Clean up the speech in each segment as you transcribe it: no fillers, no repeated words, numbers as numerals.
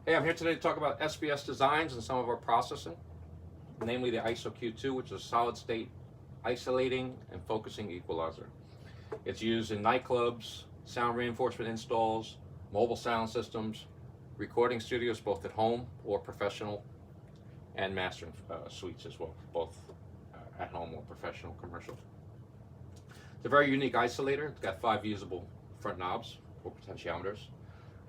Hey, I'm here today to talk about SBS designs and some of our processing, namely the ISO Q2, which is a solid state isolating and focusing equalizer. It's used in nightclubs, sound reinforcement installs, mobile sound systems, recording studios both at home or professional, and mastering suites as well, both at home or professional commercial. It's a very unique isolator. It's got 5 usable front knobs or potentiometers.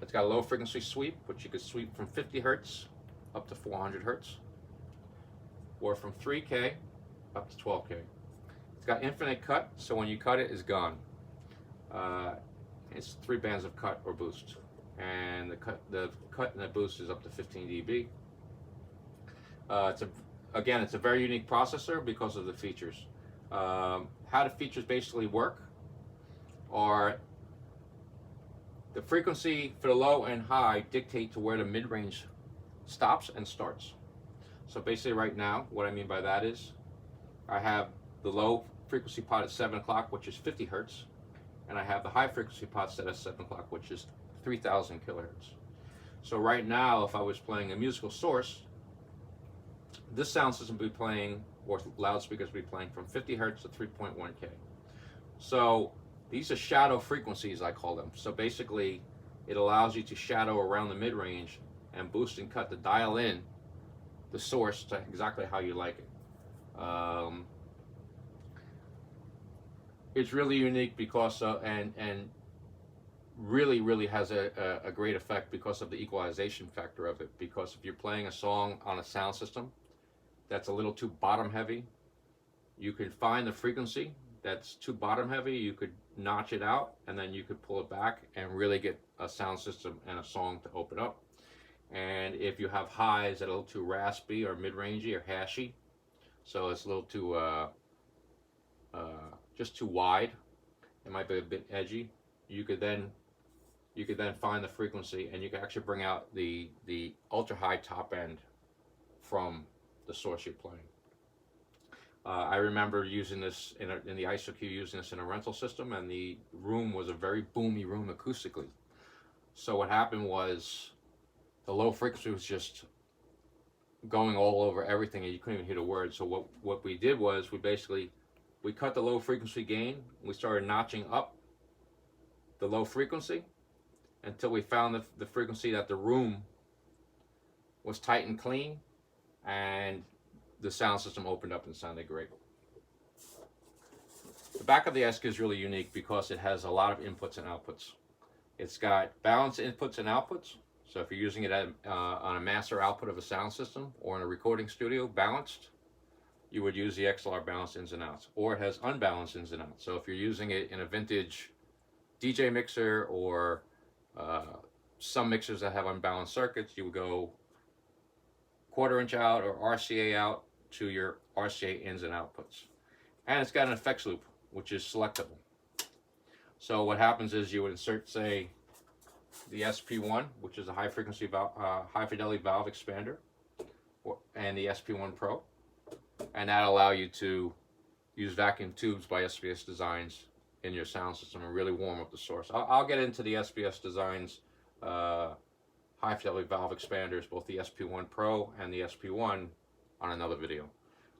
It's got a low frequency sweep, which you could sweep from 50 hertz up to 400 hertz, or from 3K up to 12K. It's got infinite cut, so when you cut it, it's gone. It's 3 bands of cut or boost, and the cut and the boost is up to 15 dB. It's a very unique processor because of the features. How the features basically work are the frequency for the low and high dictate to where the mid-range stops and starts. So basically right now, what I mean by that is I have the low frequency pot at 7 o'clock, which is 50 hertz, and I have the high frequency pot set at 7 o'clock, which is 3000 kilohertz. So right now, if I was playing a musical source, this sound system would be playing, or loudspeakers would be playing from 50 hertz to 3.1K. So these are shadow frequencies, I call them. So basically, it allows you to shadow around the mid-range and boost and cut to dial in the source to exactly how you like it. It's really unique because and really has a great effect because of the equalization factor of it. Because if you're playing a song on a sound system that's a little too bottom heavy, you could find the frequency that's too bottom heavy, you could notch it out, and then you could pull it back and really get a sound system and a song to open up. And if you have highs that are a little too raspy or mid-rangey or hashy, so it's a little too just too wide, it might be a bit edgy, you could then find the frequency, and you can actually bring out the ultra high top end from the source you're playing. I remember using this in the ISOQ, using this in a rental system, and the room was a very boomy room acoustically. So what happened was the low frequency was just going all over everything, and you couldn't even hear a word. So what we did was we cut the low frequency gain. We started notching up the low frequency until we found the frequency that the room was tight and clean, and the sound system opened up and sounded great. The back of the ESC is really unique because it has a lot of inputs and outputs. It's got balanced inputs and outputs. So if you're using it on a master output of a sound system or in a recording studio, balanced, you would use the XLR balanced ins and outs. Or it has unbalanced ins and outs. So if you're using it in a vintage DJ mixer or some mixers that have unbalanced circuits, you would go 1/4 inch out or RCA out to your RCA ins and outputs. And it's got an effects loop, which is selectable. So what happens is you would insert, say, the SP1, which is a high frequency high fidelity valve expander, and the SP1 Pro, and that allow you to use vacuum tubes by SBS Designs in your sound system and really warm up the source. I'll get into the SBS Designs high fidelity valve expanders, both the SP1 Pro and the SP1, on another video.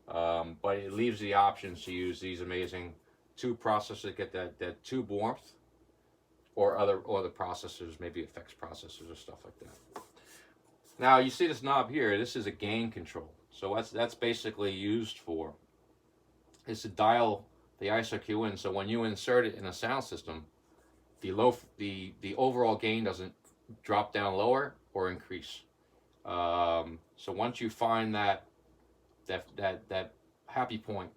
But it leaves the options to use these amazing tube processors to get that tube warmth, or other processors, maybe effects processors or stuff like that. Now you see this knob here. This is a gain control. So that's basically used for is to dial the ISOQ in. So when you insert it in a sound system, the overall gain doesn't drop down lower or increase. So once you find that happy point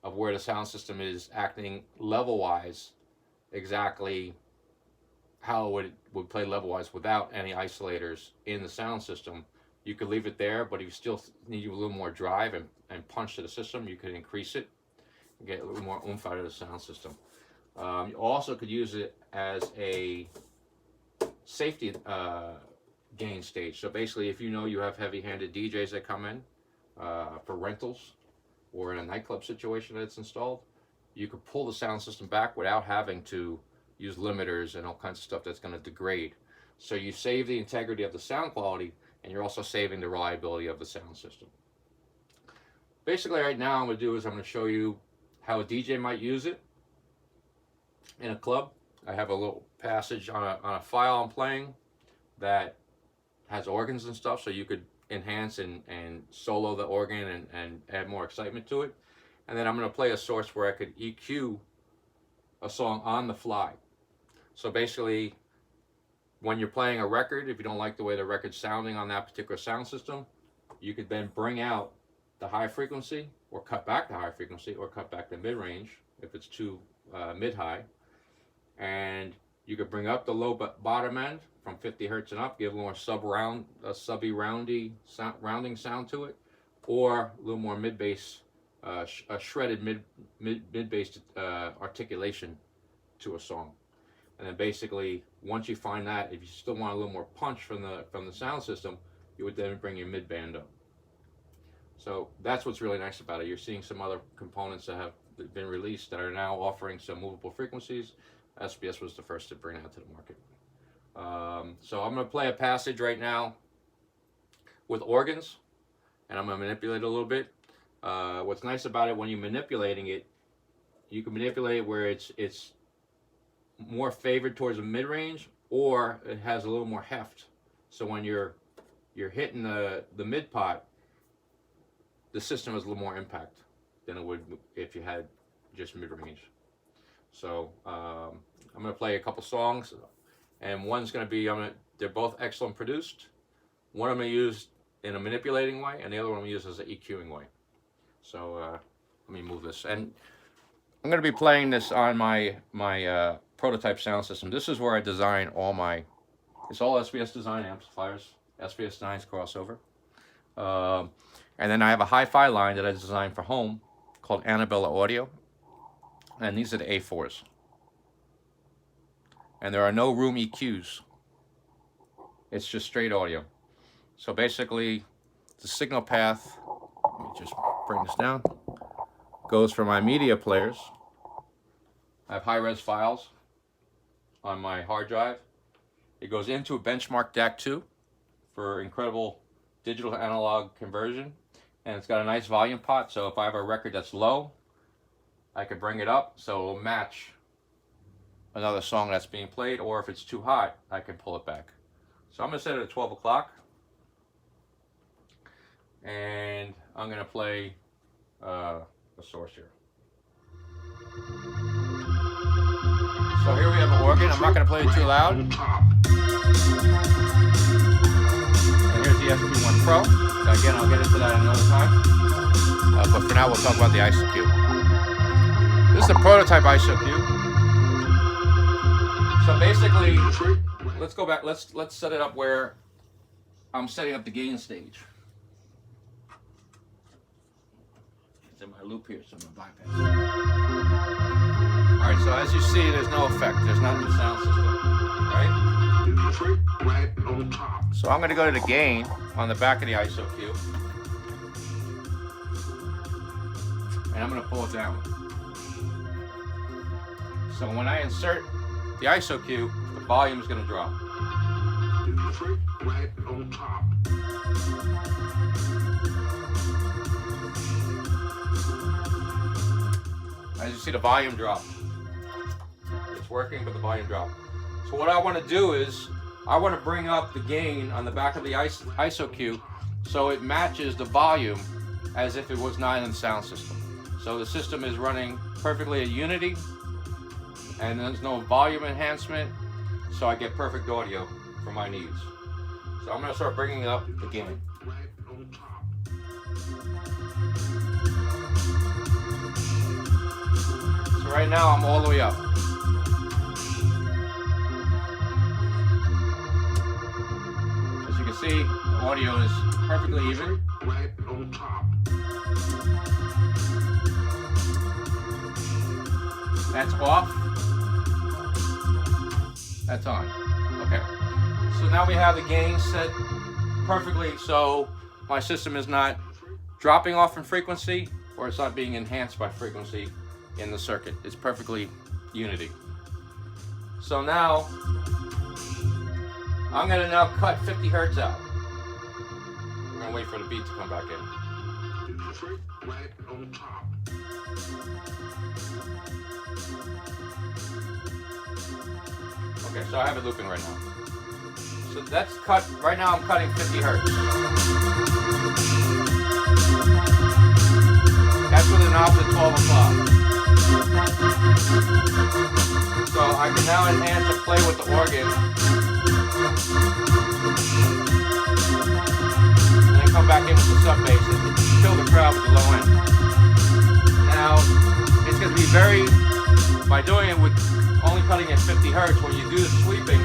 of where the sound system is acting level wise, exactly how it would play level wise without any isolators in the sound system, you could leave it there. But if you still need a little more drive and punch to the system, you could increase it and get a little more oomph out of the sound system. You also could use it as a safety gain stage. So basically, if you know you have heavy-handed DJs that come in for rentals or in a nightclub situation that's installed, you could pull the sound system back without having to use limiters and all kinds of stuff that's going to degrade. So you save the integrity of the sound quality, and you're also saving the reliability of the sound system. Basically, right now, I'm going to do is I'm going to show you how a DJ might use it in a club. I have a little passage on a file I'm playing that has organs and stuff, so you could enhance and solo the organ and add more excitement to it. And then I'm going to play a source where I could EQ a song on the fly. So basically, when you're playing a record, if you don't like the way the record's sounding on that particular sound system, you could then bring out the high frequency, or cut back the high frequency, or cut back the mid-range if it's too mid-high. And you could bring up the low bottom end from 50 hertz and up, give a little more subby rounding sound to it, or a little more mid-bass, a shredded mid-bass articulation to a song. And then basically, once you find that, if you still want a little more punch from the sound system, you would then bring your mid-band up. So that's what's really nice about it. You're seeing some other components that have been released that are now offering some movable frequencies. SBS was the first to bring that to the market. So I'm going to play a passage right now with organs, and I'm going to manipulate it a little bit. What's nice about it, when you're manipulating it, you can manipulate it where it's more favored towards the mid-range, or it has a little more heft. So when you're hitting the mid pot, the system has a little more impact than it would if you had just mid-range. So I'm going to play a couple songs, and one's going to be, they're both excellent produced. One I'm going to use in a manipulating way, and the other one I'm going to use as an EQing way. So let me move this. And I'm going to be playing this on my prototype sound system. This is where I design all my, it's all SBS design amplifiers, SBS 9's crossover. And then I have a hi-fi line that I designed for home called Annabella Audio. And these are the A4s. And there are no room EQs. It's just straight audio. So basically, the signal path, let me just bring this down, goes from my media players. I have high-res files on my hard drive. It goes into a Benchmark DAC2 for incredible digital to analog conversion. And it's got a nice volume pot, so if I have a record that's low, I can bring it up so it'll match another song that's being played, or if it's too hot, I can pull it back. So I'm going to set it at 12 o'clock, and I'm going to play a source here. So here we have an organ. I'm not going to play it too loud. And here's the SP1 Pro. So again, I'll get into that another time. But for now, we'll talk about the ISOQ. This is the prototype ISOQ. So basically, let's go back. Let's set it up where I'm setting up the gain stage. It's in my loop here, so I'm going to bypass it. All right, so as you see, there's no effect. There's none in the sound system, right? So I'm going to go to the gain on the back of the ISOQ, and I'm going to pull it down. So when I insert the ISOQ, the volume is going to drop. As you see, the volume drop. It's working, but the volume drop. So what I want to do is, I want to bring up the gain on the back of the ISOQ so it matches the volume as if it was not in the sound system. So the system is running perfectly at unity, and there's no volume enhancement, so I get perfect audio for my needs. So I'm going to start bringing up the gain. So right now I'm all the way up. As you can see, the audio is perfectly even. That's off. That's on. Okay. So now we have the gain set perfectly, so my system is not dropping off in frequency, or it's not being enhanced by frequency in the circuit. It's perfectly unity. So now I'm going to now cut 50 hertz out. I'm going to wait for the beat to come back in. Okay, so I have it looping right now. So that's cut, right now I'm cutting 50 hertz. That's with an off at 12 o'clock. So I can now enhance and play with the organ. And then come back in with the sub bass and kill the crowd with the low end. Now, it's going to be very, by doing it with only cutting at 50 hertz, when you do the sweeping,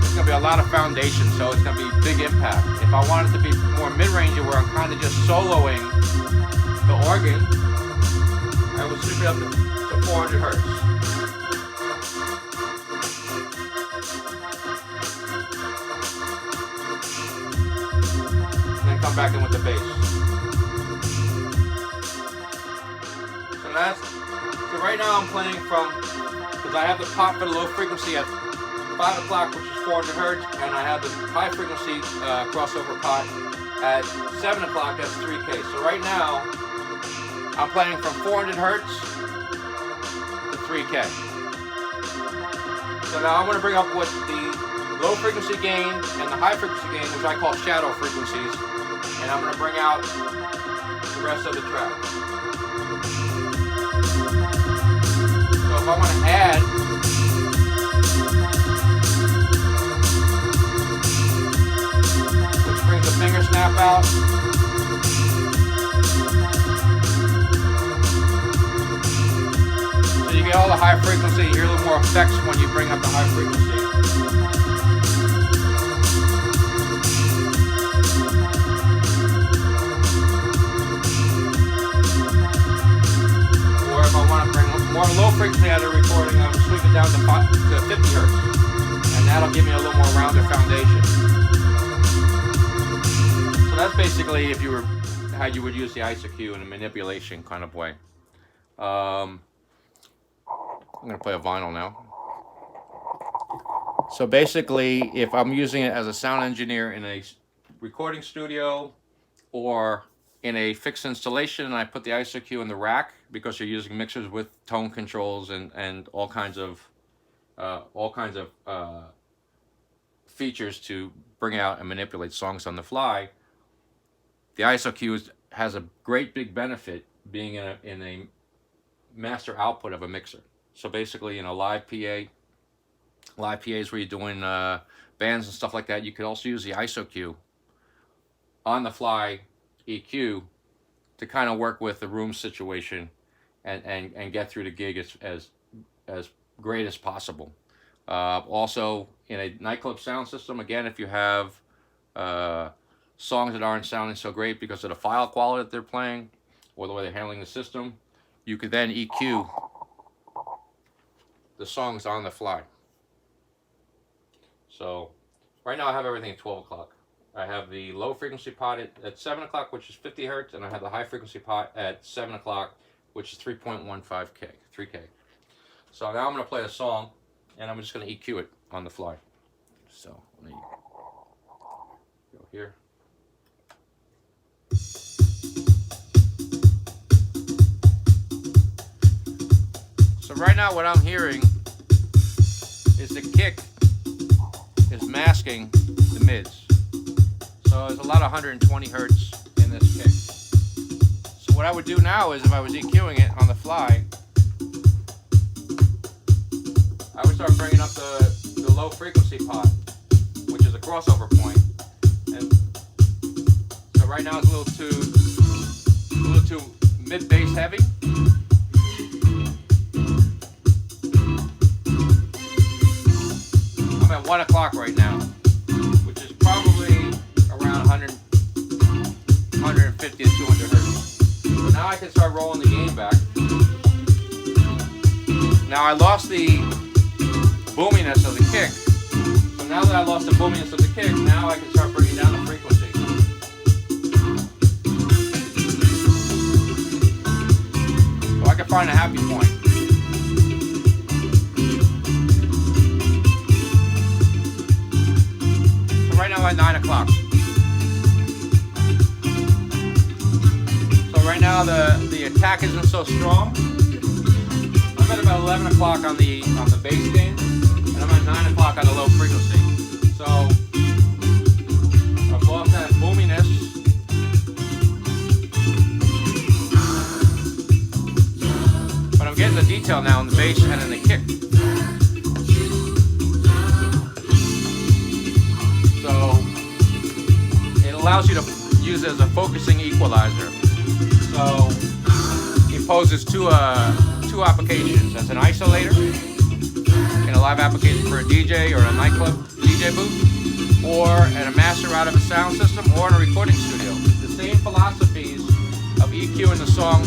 it's going to be a lot of foundation, so it's going to be big impact. If I want it to be more mid-range where I'm kind of just soloing the organ, I would sweep it up to 400 hertz. And then come back in with the bass. So right now I'm playing from, because I have the pot for the low frequency at 5 o'clock, which is 400 hertz, and I have the high frequency crossover pot at 7 o'clock, that's 3K. So right now, I'm playing from 400 hertz to 3K. So now I'm going to bring up what the low frequency gain and the high frequency gain, which I call shadow frequencies, and I'm going to bring out the rest of the track. So if I want to add brings the finger snap out. So you get all the high frequency, you hear a little more effects when you bring up the high frequency. Or if I want to bring more low frequency out of the recording, I'm sweep it down to 50 hertz. And that'll give me a little more rounded foundation. So that's basically if you were how you would use the ISOQ in a manipulation kind of way. I'm going to play a vinyl now. So basically, if I'm using it as a sound engineer in a recording studio or in a fixed installation, and I put the ISOQ in the rack because you're using mixers with tone controls and all kinds of features to bring out and manipulate songs on the fly. The ISOQ has a great big benefit being in a master output of a mixer. So basically, in a live PAs where you're doing bands and stuff like that, you could also use the ISOQ on the fly EQ to kind of work with the room situation and get through the gig as great as possible. Also, in a nightclub sound system, again, if you have songs that aren't sounding so great because of the file quality that they're playing or the way they're handling the system, you could then EQ the songs on the fly. So right now I have everything at 12 o'clock. I have the low frequency pot at 7 o'clock, which is 50 hertz, and I have the high frequency pot at 7 o'clock, which is 3.15K, 3K. So now I'm going to play a song, and I'm just going to EQ it on the fly. So let me go here. So right now what I'm hearing is the kick is masking the mids. So there's a lot of 120 hertz in this kick. So what I would do now is if I was EQing it on the fly, I would start bringing up the low frequency pot, which is a crossover point. And so right now it's a little too mid bass heavy. I'm at 1 o'clock right now, which is probably around 150 to 200 hertz. So now I can start rolling the gain back. Now I lost the boominess of the kick. So now that I lost the boominess of the kick, now I can start bringing down the frequency. So I can find a happy point. I'm at 9 o'clock. So right now the attack isn't so strong. I'm at about 11 o'clock on the bass gain, and I'm at 9 o'clock on the low frequency. So I've lost that boominess. But I'm getting the detail now in the bass and in the kick. So it allows you to use it as a focusing equalizer. So it poses two applications: as an isolator in a live application for a DJ or a nightclub DJ booth, or at a master out of a sound system, or in a recording studio. The same philosophies of EQ in the song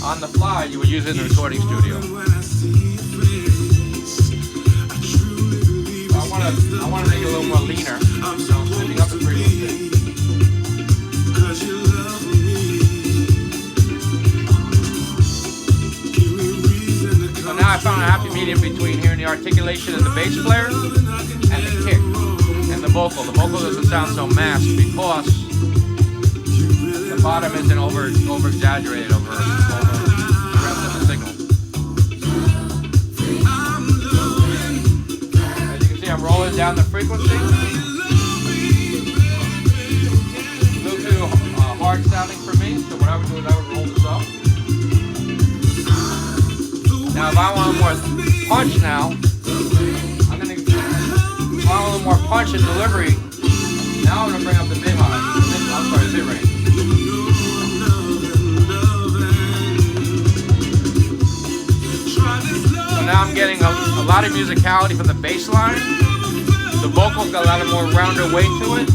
on the fly you would use it in the recording studio. I want to make it a little more leaner, so sending up the frequency. So now I found a happy medium between hearing the articulation of the bass player and the kick and the vocal. The vocal doesn't sound so masked because the bottom isn't over exaggerated over the rest of the signal. As you can see, I'm rolling down the frequency. A little too hard sounding for me, so what I would do is I would roll this up. Now if I want a little more punch now, if I want a little more punch and delivery, now I'm going to bring up the mid-high. I'm sorry, the mid-range. So now I'm getting a lot of musicality from the bass line. The vocals got a lot of more rounder weight to it,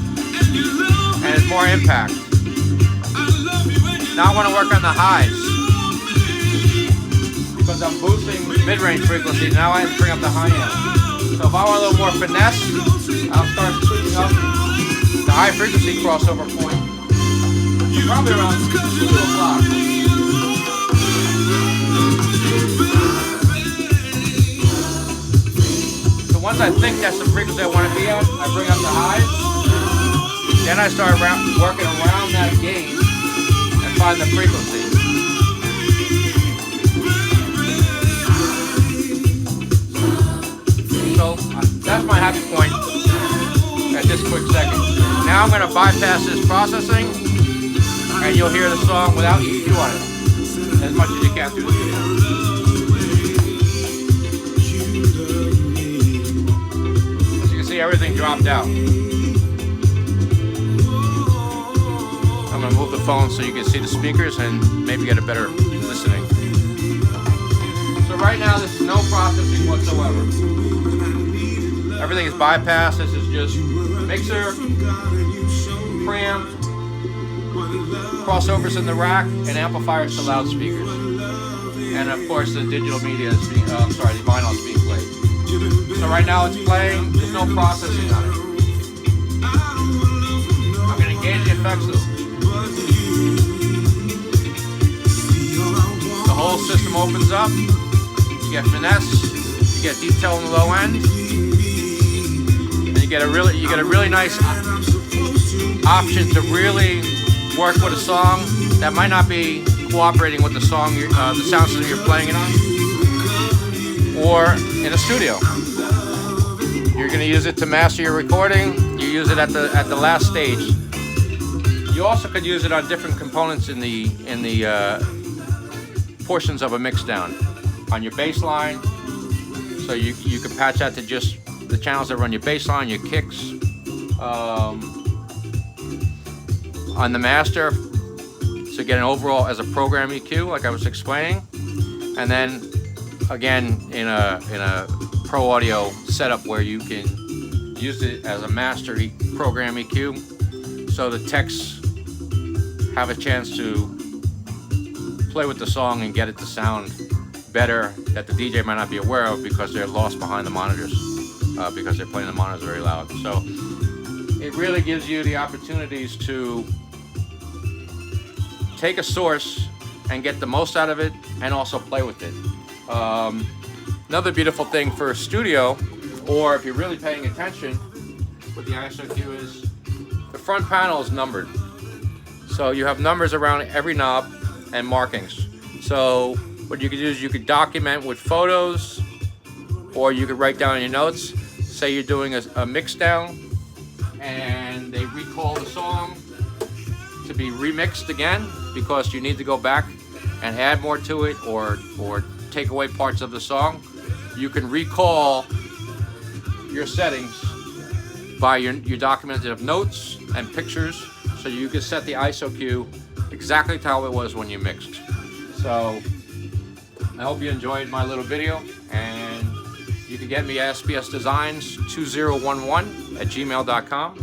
and it's more impact. Now I want to work on the highs, because I'm boosting mid-range frequency. Now I have to bring up the high end. So if I want a little more finesse, I'll start tweaking up the high frequency crossover point. Probably around 2 o'clock. So once I think that's the frequency I want to be at, I bring up the highs. Then I start working around that gain and find the frequency. So that's my happy point at this quick second. Now I'm going to bypass this processing, and you'll hear the song without EQ on it, as much as you can through the video. As you can see, everything dropped out. I'm going to move the phone so you can see the speakers and maybe get a better listening. So right now, this is no processing whatsoever. Everything is bypassed. This is just mixer, preamp, crossovers in the rack, and amplifiers to loudspeakers. And of course the digital media is being, the vinyl is being played. So right now it's playing, there's no processing on it. I'm going to engage the effects loop. The whole system opens up, you get finesse, you get detail on the low end, and you get a really nice option to really work with a song that might not be cooperating with the song, the sound system you're playing it on, or in a studio. You're going to use it to master your recording. You use it at the last stage. You also could use it on different components in the portions of a mix down, on your bass line. So you could patch that to just the channels that run your bass line, your kicks. On the master, so get an overall as a program EQ, like I was explaining, and then again in a pro audio setup where you can use it as a master program EQ, so the techs have a chance to play with the song and get it to sound better that the DJ might not be aware of because they're lost behind the monitors, because they're playing the monitors very loud. So it really gives you the opportunities to take a source and get the most out of it and also play with it. Another beautiful thing for a studio, or if you're really paying attention with the ISOQ, is front panel is numbered. So you have numbers around every knob and markings. So what you could do is you could document with photos, or you could write down in your notes. Say you're doing a mix down and they recall the song to be remixed again because you need to go back and add more to it or take away parts of the song. You can recall your settings by your documented of notes and pictures, so you can set the ISO cue exactly how it was when you mixed. So I hope you enjoyed my little video, and you can get me at sbsdesigns2011@gmail.com.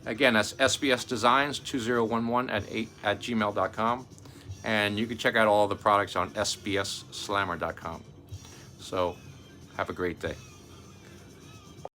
Again, that's sbsdesigns2011@gmail.com, and you can check out all the products on sbsslammer.com. So have a great day.